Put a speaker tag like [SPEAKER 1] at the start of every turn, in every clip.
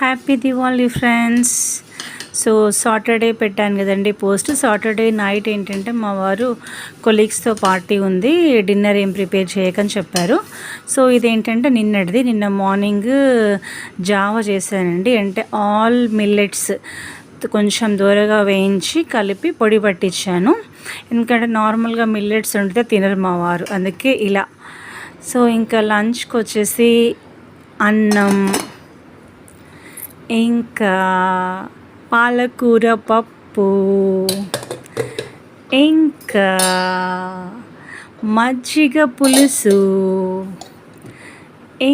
[SPEAKER 1] Happy Diwali friends. So Saturday పెట్టాను కదండి post. Saturday night ఏంటంటే మా వారు కొలీగ్స్తో పార్టీ ఉంది, డిన్నర్ ఏం ప్రిపేర్ చేయకని చెప్పారు. సో ఇదేంటంటే నిన్న మార్నింగ్ జావా చేశానండి. అంటే ఆల్ మిల్లెట్స్ కొంచెం దూరగా వేయించి కలిపి పొడి పట్టించాను. ఎందుకంటే నార్మల్గా మిల్లెట్స్ వండితే తినరు మా వారు, అందుకే ఇలా. సో ఇంకా లంచ్కి వచ్చేసి అన్నం, ఇంకా పాలకూర పప్పు, ఇంకా మజ్జిగ పులుసు,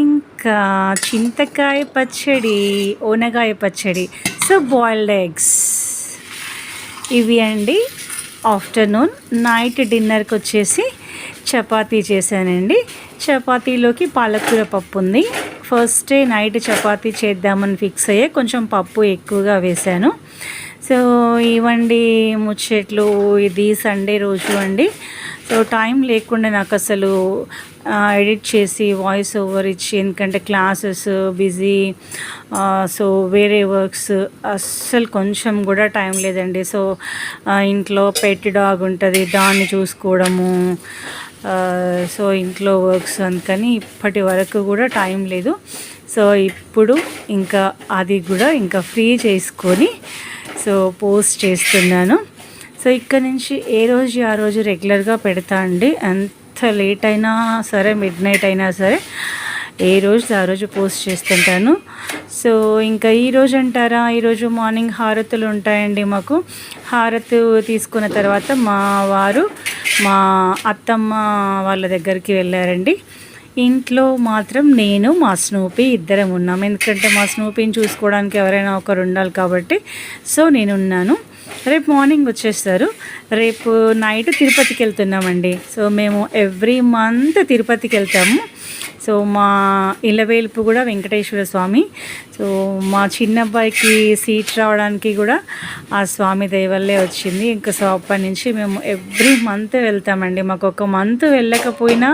[SPEAKER 1] ఇంకా చింతకాయ పచ్చడి, ఓనగాయ పచ్చడి, సో బాయిల్డ్ ఎగ్స్ ఇవి అండి. ఆఫ్టర్నూన్. నైట్ డిన్నర్కి వచ్చేసి చపాతీ చేశానండి. చపాతీలోకి పాలకూర పప్పు ఉంది. ఫస్ట్ డే నైట్ చపాతీ చేద్దామని ఫిక్స్ అయ్యే కొంచెం పప్పు ఎక్కువగా వేశాను. సో ఇవండి ముచ్చట్లు. ఇది సండే రోజు అండి. సో టైం లేకుండా నాకు అసలు ఎడిట్ చేసి వాయిస్ ఓవర్ ఇచ్చి, ఎందుకంటే క్లాసెస్ బిజీ, సో వేరే వర్క్స్, అస్సలు కొంచెం కూడా టైం లేదండి. సో ఇంట్లో పెట్ డాగ్ ఉంటుంది, దాన్ని చూసుకోవడము, సో ఇంట్లో వర్క్స్, అందుకని ఇప్పటి వరకు కూడా టైం లేదు. సో ఇప్పుడు ఇంకా అది కూడా ఇంకా ఫ్రీ చేసుకొని సో పోస్ట్ చేస్తున్నాను. సో ఇక్కడ నుంచి ఏ రోజు ఆ రోజు రెగ్యులర్గా పెడతా అండి. ఎంత లేట్ అయినా సరే, మిడ్ నైట్ అయినా సరే, ఏ రోజు ఆ రోజు పోస్ట్ చేస్తుంటాను. సో ఇంకా ఈరోజు అంటారా, ఈరోజు మార్నింగ్ హారతులు ఉంటాయండి మాకు. హారతి తీసుకున్న తర్వాత మా వారు మా అత్తమ్మ వాళ్ళ దగ్గరికి వెళ్ళారండి. ఇంట్లో మాత్రం నేను, మా స్నూపీ ఇద్దరం ఉన్నాం. ఎందుకంటే మా స్నూపీని చూసుకోవడానికి ఎవరైనా ఒకరు ఉండాలి కాబట్టి సో నేను ఉన్నాను. రేపు మార్నింగ్ వచ్చేస్తారు. రేపు నైట్ తిరుపతికి వెళ్తున్నామండి. సో మేము ఎవ్రీ మంత్ తిరుపతికి వెళ్తాము. సో మా ఇలవేల్పు కూడా వెంకటేశ్వర స్వామి. సో మా చిన్న అబ్బాయికి సీట్ రావడానికి కూడా ఆ స్వామి దయవల్లే వచ్చింది. ఇంకా సో అప్పటి నుంచి మేము ఎవ్రీ మంత్ వెళ్తామండి. మాకు ఒక మంత్ వెళ్ళకపోయినా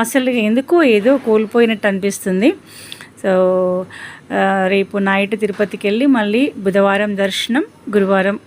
[SPEAKER 1] అసలు ఎందుకో ఏదో కోల్పోయినట్టు అనిపిస్తుంది. సో రేపు నైట్ తిరుపతికి వెళ్ళి మళ్ళీ బుధవారం దర్శనం, గురువారం